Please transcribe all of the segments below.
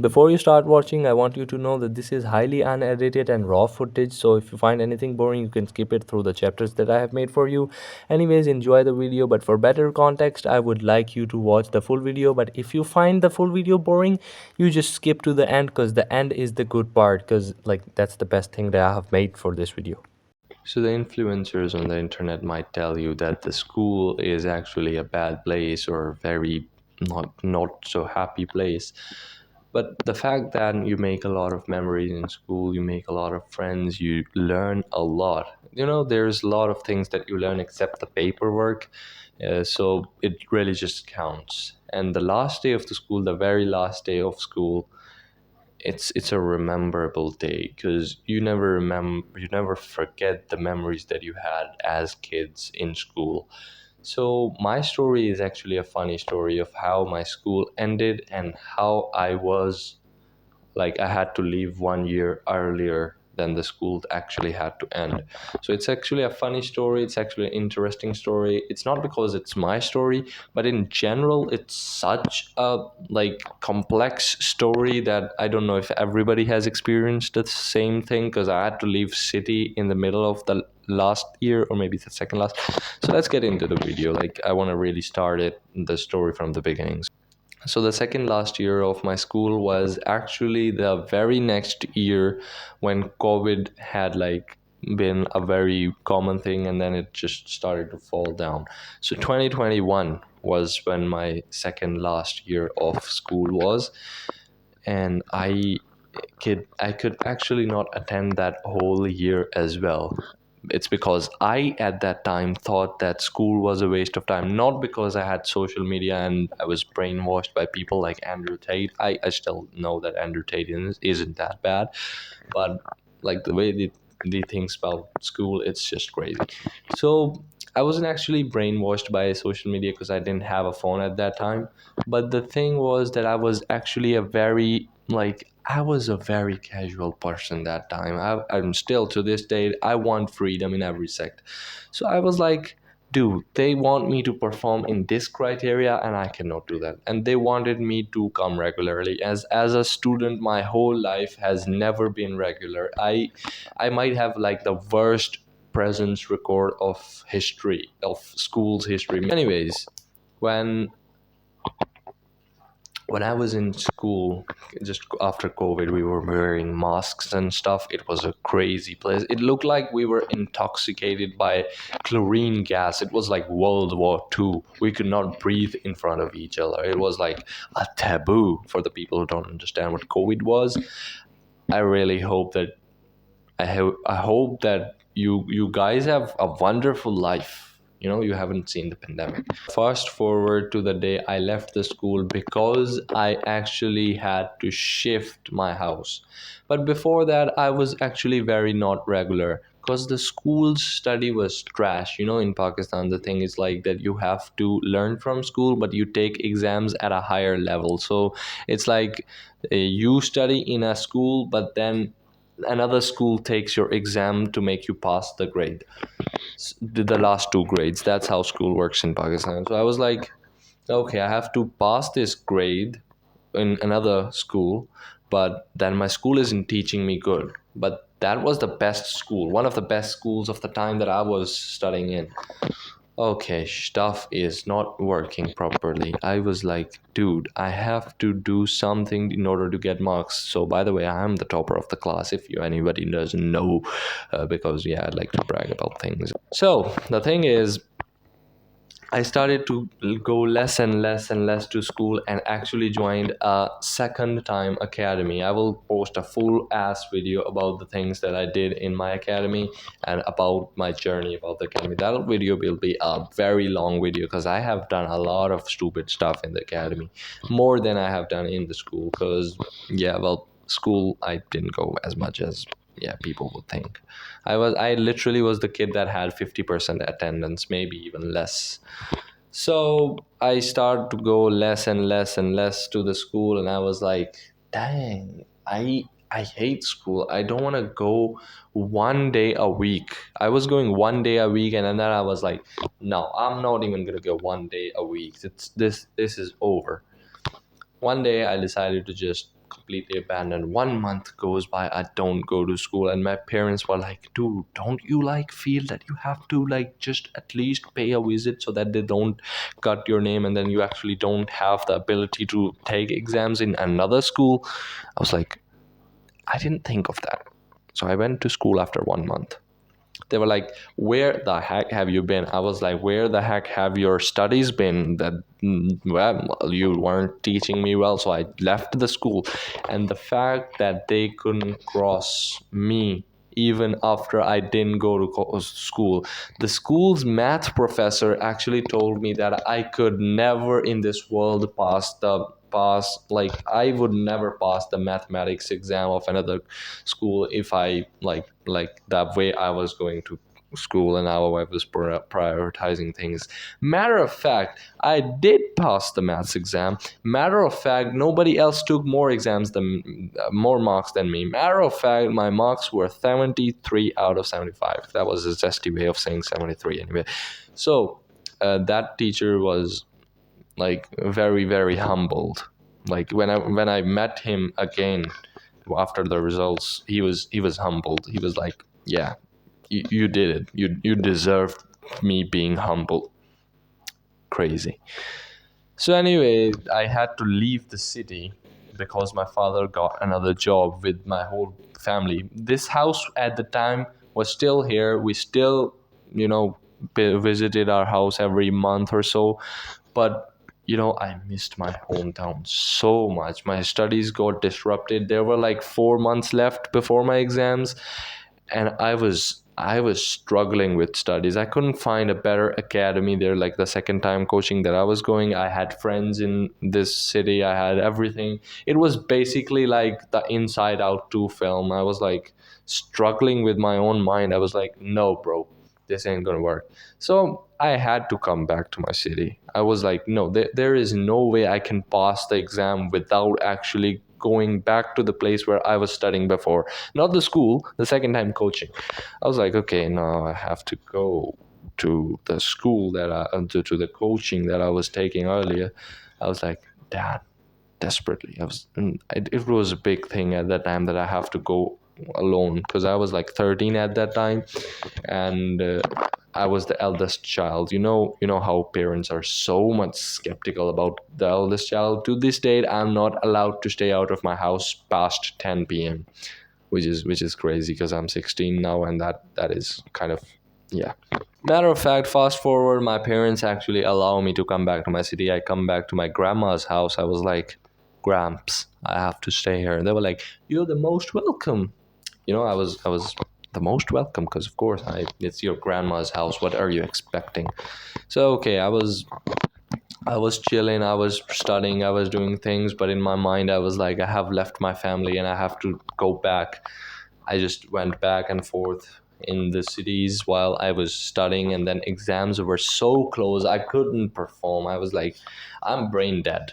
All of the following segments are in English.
Before you start watching, I want you to know that this is highly unedited and raw footage, so if you find anything boring, you can skip it through the chapters that I have made for you. Anyways, enjoy the video, but for better context, I would like you to watch the full video. But if you find the full video boring, you just skip to the end, because the end is the good part, because like that's the best thing that I have made for this video. So the influencers on the internet might tell you that the school is actually a bad place or a very not so happy place. But the fact that you make a lot of memories in school, you make a lot of friends, you learn a lot. There's a lot of things that you learn except the paperwork. So it really just counts. And the last day of the school, the very last day of school, it's a rememberable day, because you never forget the memories that you had as kids in school. So my story is actually a funny story of how my school ended and how I had to leave 1 year earlier than the school actually had to end. So it's actually a funny story. It's actually an interesting story. It's not because it's my story, but in general, it's such a complex story that I don't know if everybody has experienced the same thing, because I had to leave city in the middle of the last year, or maybe the second last. So let's get into the video. I want to really start the story from the beginning. So the second last year of my school was actually the very next year when COVID had been a very common thing, and then it just started to fall down. So 2021 was when my second last year of school was, and I could actually not attend that whole year as well. It's because I at that time thought that school was a waste of time, not because I had social media and I was brainwashed by people like Andrew Tate. I still know that Andrew Tate isn't that bad, but the way they think about school, it's just crazy. So I wasn't actually brainwashed by social media because I didn't have a phone at that time. But the thing was that I was actually I was a very casual person that time. I'm still to this day, I want freedom in every sect. So I was like, dude, they want me to perform in this criteria and I cannot do that. And they wanted me to come regularly. As a student, my whole life has never been regular. I might have the worst presence record of history, of school's history. Anyways, when I was in school, just after COVID, we were wearing masks and stuff. It was a crazy place. It looked like we were intoxicated by chlorine gas. It was like World War II. We could not breathe in front of each other. It was like a taboo for the people who don't understand what COVID was. I really hope that I hope that you guys have a wonderful life. You haven't seen the pandemic. Fast forward to the day I left the school, because I actually had to shift my house. But before that, I was actually very not regular, because the school study was trash. In Pakistan, the thing is that you have to learn from school, but you take exams at a higher level. So it's you study in a school, but then another school takes your exam to make you pass the grade, the last two grades. That's how school works in Pakistan. So I was like, okay, I have to pass this grade in another school, but then my school isn't teaching me good. But that was the best school, one of the best schools of the time that I was studying in. Okay, stuff is not working properly. I was like, dude, I have to do something in order to get marks. So, by the way, I am the topper of the class, if anybody doesn't know, because, yeah, I'd like to brag about things. So, the thing is, I started to go less and less and less to school, and actually joined a second time academy. I will post a full ass video about the things that I did in my academy and about my journey about the academy. That video will be a very long video, because I have done a lot of stupid stuff in the academy, more than I have done in the school. Because, yeah, well, school I didn't go as much as, yeah, people would think. I literally was the kid that had 50% attendance, maybe even less. So I started to go less and less and less to the school, and I was like, dang, I hate school. I don't want to go 1 day a week. I was going 1 day a week, and then I was like, no, I'm not even gonna go 1 day a week. This is over. One day I decided to just completely abandoned. 1 month goes by, I don't go to school, and my parents were like, dude, don't you like feel that you have to like just at least pay a visit so that they don't cut your name and then you actually don't have the ability to take exams in another school? I was like, I didn't think of that. So I went to school after 1 month. They were like, where the heck have you been? I was like, where the heck have your studies been? That well, you weren't teaching me well. So I left the school. And the fact that they couldn't cross me even after I didn't go to school, the school's math professor actually told me that I could never in this world pass, like I would never pass the mathematics exam of another school if I like that way I was going to school and how I was prioritizing things. Matter of fact, I did pass the maths exam. Matter of fact, nobody else took more marks than me. Matter of fact, my marks were 73 out of 75. That was a zesty way of saying 73 anyway. So that teacher was like very, very humbled. Like when I met him again after the results, he was humbled. He was like, yeah, you did it. You deserved me being humble. Crazy. So anyway, I had to leave the city because my father got another job with my whole family. This house at the time was still here. We still, visited our house every month or so. But I missed my hometown so much. My studies got disrupted. There were like 4 months left before my exams, and I was struggling with studies. I couldn't find a better academy there. Like the second time coaching that I was going, I had friends in this city. I had everything. It was basically like the Inside Out 2 film. I was like struggling with my own mind. I was like, no, bro, this ain't gonna work. So I had to come back to my city. I was like, no, there is no way I can pass the exam without actually going back to the place where I was studying before. Not the school, the second time coaching. I was like, okay, no, I have to go to the school to the coaching that I was taking earlier. I was like, Dad, desperately. It was a big thing at that time that I have to go alone because I was like 13 at that time, and I was the eldest child. You know how parents are so much skeptical about the eldest child. To this date, I'm not allowed to stay out of my house past 10 p.m., which is crazy because I'm 16 now, and that is kind of, yeah. Matter of fact, fast forward, my parents actually allow me to come back to my city. I come back to my grandma's house. I was like, Gramps, I have to stay here. And they were like, you're the most welcome. I was the most welcome because of course it's your grandma's house. What are you expecting? So okay, I was chilling, I was studying, I was doing things, but in my mind I was like, I have left my family and I have to go back. I just went back and forth in the cities while I was studying, and then exams were so close I couldn't perform. I was like, I'm brain dead.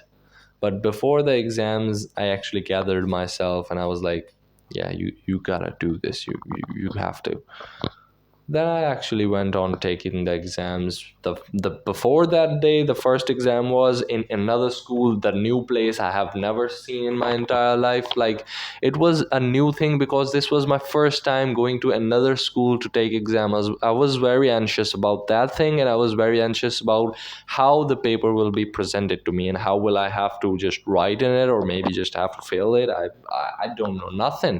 But before the exams, I actually gathered myself and I was like, yeah, you gotta do this. You have to. Then I actually went on taking the exams. The before that day, the first exam was in another school, the new place I have never seen in my entire life. Like it was a new thing because this was my first time going to another school to take exams. I was very anxious about that thing, and I was very anxious about how the paper will be presented to me and how will I have to just write in it or maybe just have to fill it. I don't know nothing.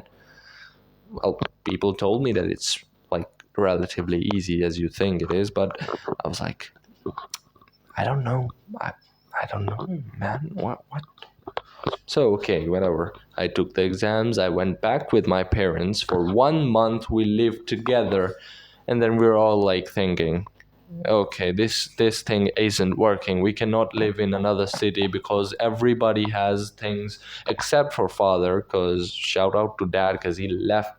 Well, people told me that it's like relatively easy as you think it is, but I was like, I don't know. I don't know, man. What? So okay, whatever. I took the exams. I went back with my parents for 1 month. We lived together, and then we were all like thinking, okay, this thing isn't working. We cannot live in another city because everybody has things except for father. Because shout out to dad because he left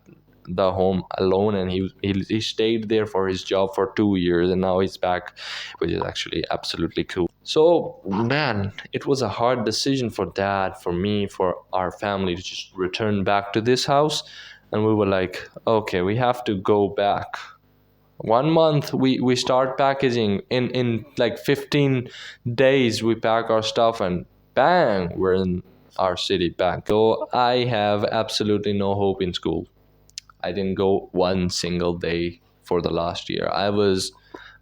the home alone and he stayed there for his job for 2 years and now he's back, which is actually absolutely cool. So man, it was a hard decision for dad, for me, for our family to just return back to this house. And we were like, okay, we have to go back. 1 month we start packaging. In like 15 days we pack our stuff and bang, we're in our city back. So I have absolutely no hope in school. I didn't go one single day for the last year.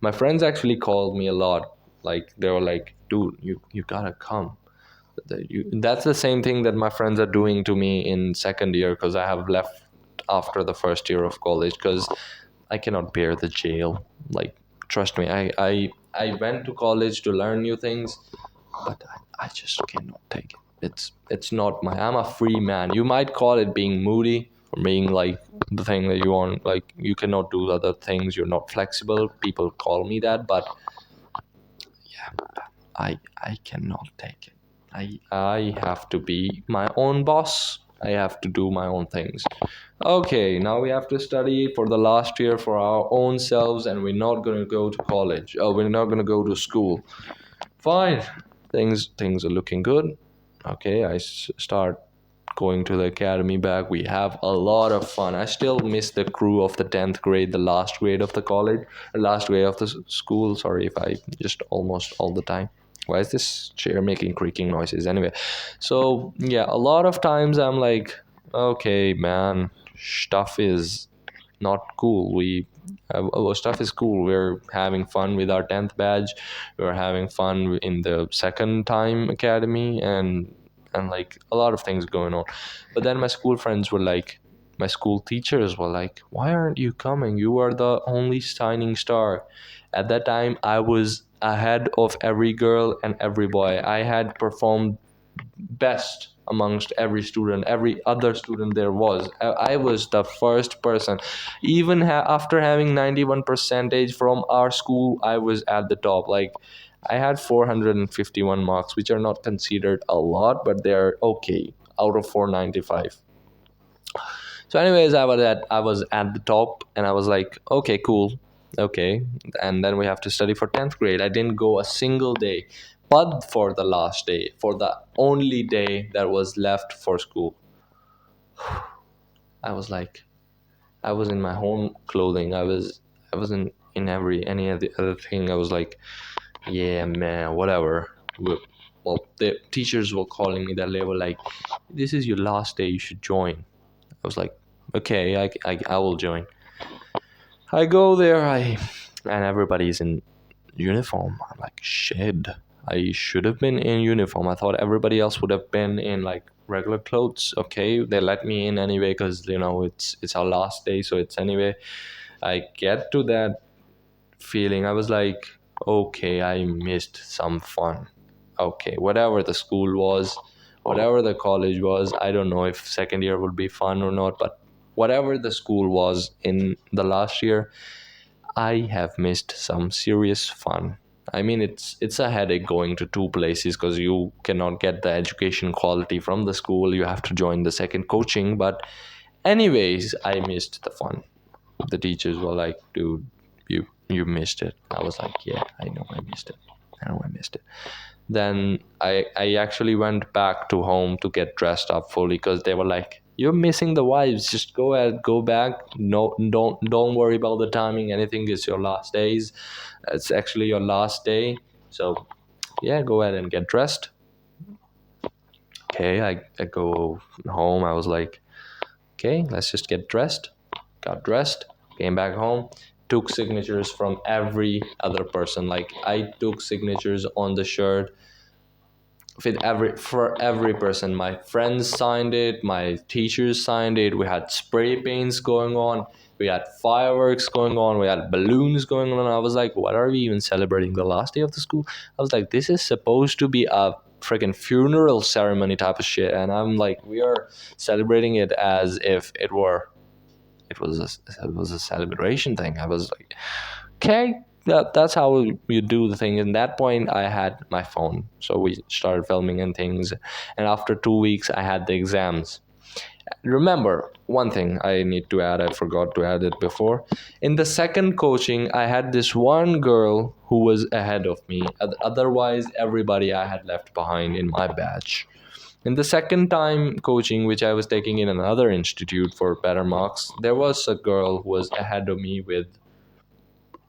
My friends actually called me a lot. Like they were like, dude, you gotta come. That's the same thing that my friends are doing to me in second year because I have left after the first year of college because I cannot bear the jail. Like, trust me, I went to college to learn new things, but I just cannot take it. It's not my. I'm a free man. You might call it being moody or being like the thing that you want. Like you cannot do other things. You're not flexible. People call me that, but I cannot take it. I have to be my own boss. I have to do my own things. Okay, now we have to study for the last year for our own selves, and we're not gonna go to college. Oh, we're not gonna go to school. Fine, things are looking good. Okay, start going to the academy back. We have a lot of fun. I still miss the crew of the 10th grade, the last grade of the college, the last grade of the school. Sorry if I just almost all the time. Why is this chair making creaking noises? Anyway, so yeah, a lot of times I'm like, okay, man, stuff is not cool. Stuff is cool. We're having fun with our 10th badge. We're having fun in the second time academy, and like a lot of things going on. But then my school friends were like, my school teachers were like, why aren't you coming? You are the only shining star. At that time I was ahead of every girl and every boy. I had performed best amongst every student, every other student there was. I was the first person. Even after having 91 percentage from our school, I was at the top. Like I had 451 marks, which are not considered a lot, but they're okay out of 495. So anyways, I was at the top, and I was like, okay, cool. Okay. And then we have to study for 10th grade. I didn't go a single day, but for the last day, for the only day that was left for school, I was like, I was in my home clothing. I wasn't in every any of the other thing. I was like, yeah, man, whatever. Well, the teachers were calling me that. They were like, this is your last day, you should join. I was like, okay, I will join. I go there, and everybody's in uniform. I'm like, shit. I should have been in uniform. I thought everybody else would have been in like regular clothes. Okay, they let me in anyway because it's our last day, so it's anyway. I get to that feeling. I was like, okay, I missed some fun. Okay, whatever the school was, whatever the college was, I don't know if second year would be fun or not, but whatever the school was in the last year, I have missed some serious fun. I mean, it's a headache going to two places because you cannot get the education quality from the school. You have to join the second coaching. But anyways, I missed the fun. The teachers were like, dude, you missed it. I was like, yeah, I know I missed it. I know I missed it. Then I actually went back to home to get dressed up fully because they were like, you're missing the vibes. Just go ahead, go back. No, don't worry about the timing. Anything is your last days. It's actually your last day. So yeah, go ahead and get dressed. Okay, I go home. I was like, okay, let's just get dressed. Got dressed, came back home, took signatures from every other person. Like I took signatures on the shirt for every person. My friends signed it, my teachers signed it. We had spray paints going on, we had fireworks going on, we had balloons going on. I was like, what are we even celebrating, the last day of the school? I was like, this is supposed to be a freaking funeral ceremony type of shit, and I'm like, we are celebrating it as if it was a celebration thing. I was like, okay, that's how you do the thing. In that point, I had my phone, so we started filming and things. And after 2 weeks, I had the exams. Remember one thing I need to add, I forgot to add it before. In the second coaching, I had this one girl who was ahead of me. Otherwise, everybody I had left behind in my batch. In the second time coaching, which I was taking in another institute for better marks, there was a girl who was ahead of me with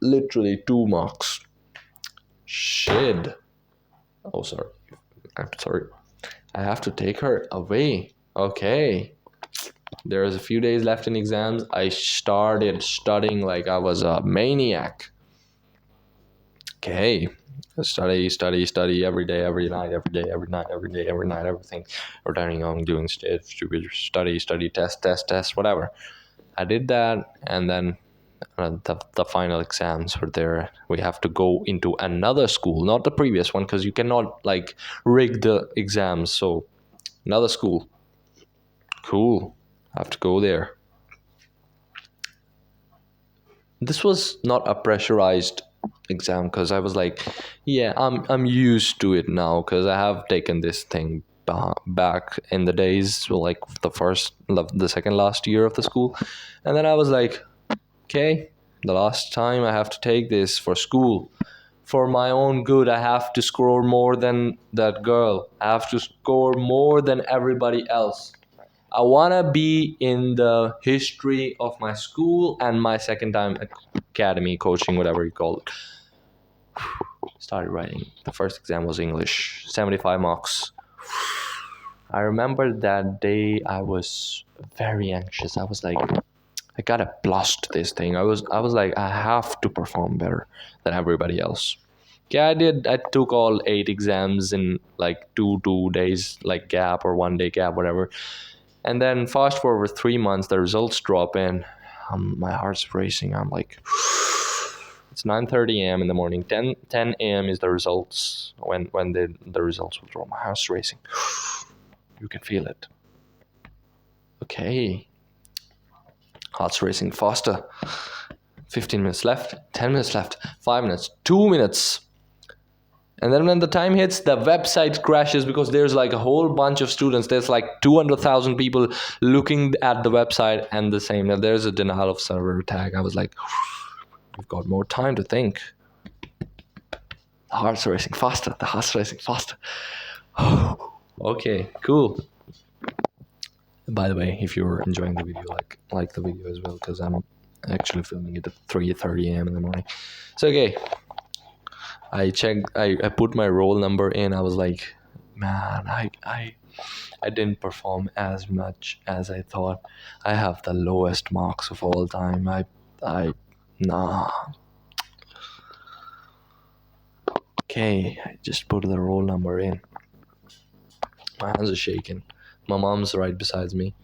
literally 2 marks. Shit. Oh, sorry. I'm sorry. I have to take her away. Okay. There's a few days left in exams. I started studying like I was a maniac. Okay. Study every day, every night, every day, every night, every day, every night, everything. Returning home, doing study, test, whatever. I did that, and then the final exams were there. We have to go into another school, not the previous one, because you cannot like rig the exams. So another school. Cool. I have to go there. This was not a pressurized exam because I was like, yeah, I'm used to it now because I have taken this thing back in the days, so like the second last year of the school, and then I was like, okay, the last time I have to take this for school. For my own good, I have to score more than that girl. I have to score more than everybody else. I want to be in the history of my school and my second time academy, coaching, whatever you call it. Started writing. The first exam was English, 75 marks. I remember that day I was very anxious. I was like, I gotta blast this thing. I was like, I have to perform better than everybody else. Yeah, I did. I took all 8 exams in like two days, like gap or 1 day gap, whatever. And then fast forward 3 months, the results drop in. My heart's racing. I'm like, it's 9:30 a.m. in the morning. 10 a.m. is the results when the results will drop. My heart's racing. You can feel it. Okay. Heart's racing faster. 15 minutes left, 10 minutes left, 5 minutes, 2 minutes. And then when the time hits, the website crashes because there's like a whole bunch of students. There's like 200,000 people looking at the website and the same. Now there's a denial of server attack. I was like, we've got more time to think. The heart's racing faster. The heart's racing faster. Okay, cool. By the way, if you're enjoying the video, like the video as well, because I'm actually filming it at 3:30 a.m. in the morning. So okay. I checked. I put my roll number in. I was like, man, I didn't perform as much as I thought. I have the lowest marks of all time. Nah. Okay, I just put the roll number in. My hands are shaking. My mom's right beside me.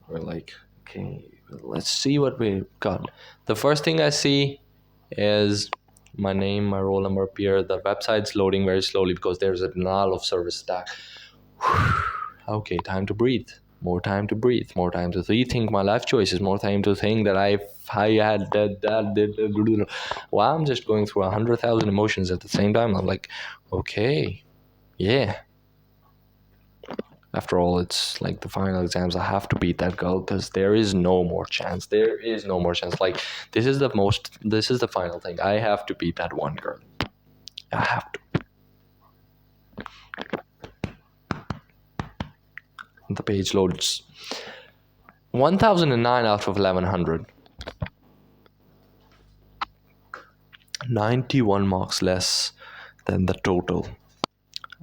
We're like, okay, let's see what we got. The first thing I see is my name, my roll number appear. The website's loading very slowly because there's a denial of service attack. Okay, time to breathe. More time to breathe. More time to rethink my life choices. More time to think that I had that. Well, I'm just going through 100,000 emotions at the same time. I'm like, okay, yeah. After all, it's like the final exams. I have to beat that girl because there is no more chance. There is no more chance. Like this is the final thing. I have to beat that one girl. I have to. The page loads. 1009 out of 1100. 91 marks less than the total.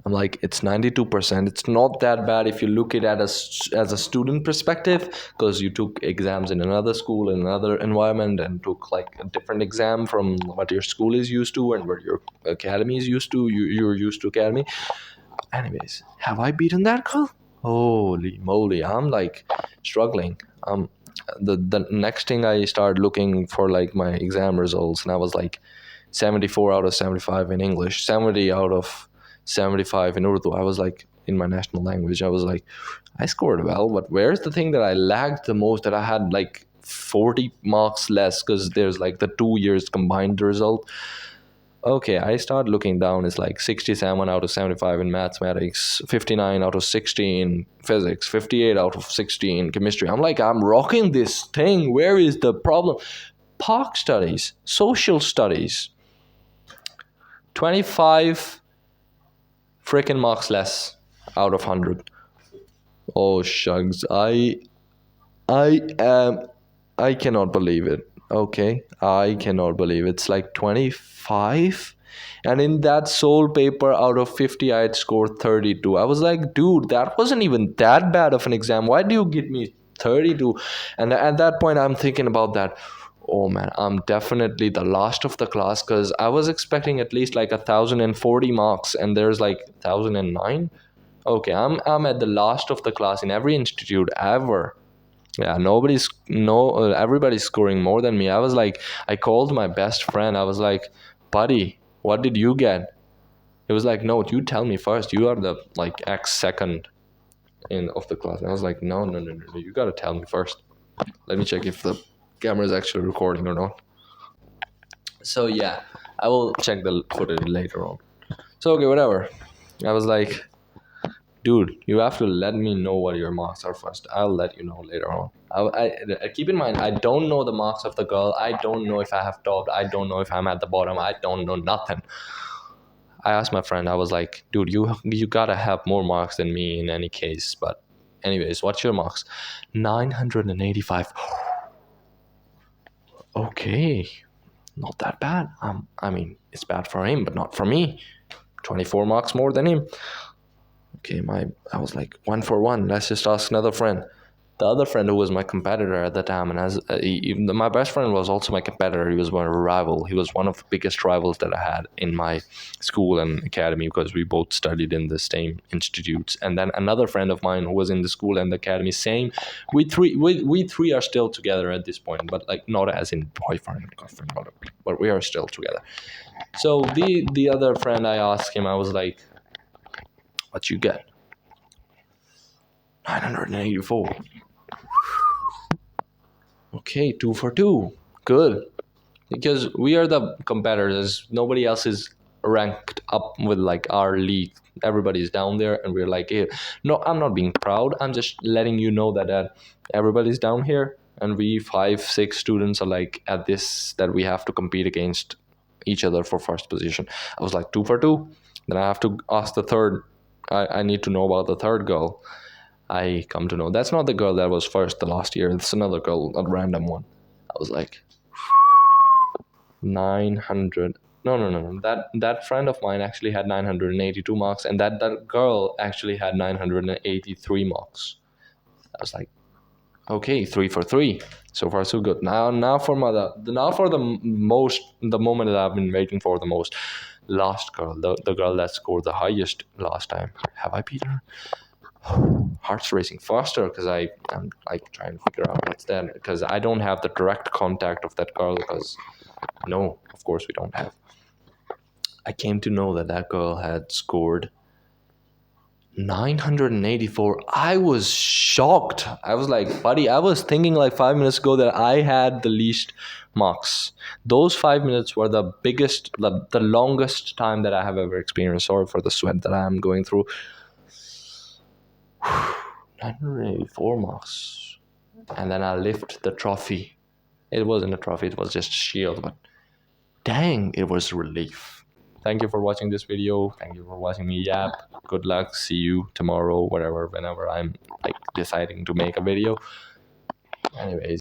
I'm like, it's 92%. It's not that bad if you look at it as a student perspective, because you took exams in another school, in another environment, and took like a different exam from what your school is used to and what your academy is used to. You're used to academy. Anyways, have I beaten that girl? Holy moly, I'm like struggling. The next thing I started looking for like my exam results, and I was like 74 out of 75 in English, 70 out of 75 in Urdu. I was like, in my national language, I was like, I scored well, but where's the thing that I lagged the most, that I had like 40 marks less, because there's like the 2 years combined result. Okay, I start looking down. It's like 67 out of 75 in mathematics, 59 out of 60 in physics, 58 out of 60 in chemistry. I'm like, I'm rocking this thing. Where is the problem? Park studies, social studies, 25 freaking marks less out of 100. Oh shucks, I cannot believe it. Okay, I cannot believe it. It's like 25 And in that sole paper out of 50, I had scored 32. I was like, dude, that wasn't even that bad of an exam. Why do you give me 32? And at that point, I'm thinking about that. Oh man, I'm definitely the last of the class because I was expecting at least like 1,040 marks, and there's like 1,009. Okay, I'm at the last of the class in every institute ever. Yeah, everybody's scoring more than me. I was like, I called my best friend. I was like, buddy, what did you get? He was like, no, you tell me first. You are the like X second in of the class. And I was like, no. You gotta tell me first. Let me check if the camera is actually recording or not. So yeah, I will check the footage later on. So okay, whatever. I was like, dude, you have to let me know what your marks are first. I'll let you know later on. I keep in mind, I don't know the marks of the girl. I don't know if I have topped. I don't know if I'm at the bottom. I don't know nothing. I asked my friend, I was like, dude, you gotta have more marks than me in any case. But anyways, what's your marks? 985. Okay, not that bad. I mean, it's bad for him, but not for me. 24 marks more than him. Okay, I was like, 1 for 1. Let's just ask another friend. The other friend who was my competitor at the time, and my best friend was also my competitor. He was my rival. He was one of the biggest rivals that I had in my school and academy because we both studied in the same institutes. And then another friend of mine who was in the school and the academy, same. We three are still together at this point, but like not as in boyfriend and girlfriend, but we are still together. So the other friend, I asked him, I was like, what you get? 984. Okay, 2 for 2. Good. Because we are the competitors. Nobody else is ranked up with like our league. Everybody's down there, and we're like, hey. No, I'm not being proud. I'm just letting you know that everybody's down here, and we 5, 6 students are like at this that we have to compete against each other for first position. I was like 2 for 2. Then I have to ask the third. I need to know about the third girl. I come to know that's not the girl that was first the last year. It's another girl, a random one. I was like 900. No. That friend of mine actually had 982 marks, and that girl actually had 983 marks. I was like, okay, 3 for 3. So far so good. Now for the moment that I've been waiting for the most. Last girl, the girl that scored the highest last time. Have I beat her? Heart's racing faster because I'm like trying to figure out what's that, because I don't have the direct contact of that girl, because no, of course we don't have. I came to know that girl had scored 984. I was shocked. I was like, buddy, I was thinking like 5 minutes ago that I had the least marks. Those 5 minutes were the biggest, the longest time that I have ever experienced. Sorry for the sweat that I am going through. 984 marks. And then I lift the trophy. It wasn't a trophy, it was just a shield, but dang, it was relief. Thank you for watching this video. Thank you for watching me yap. Good luck. See you tomorrow, whenever I'm like deciding to make a video. Anyways.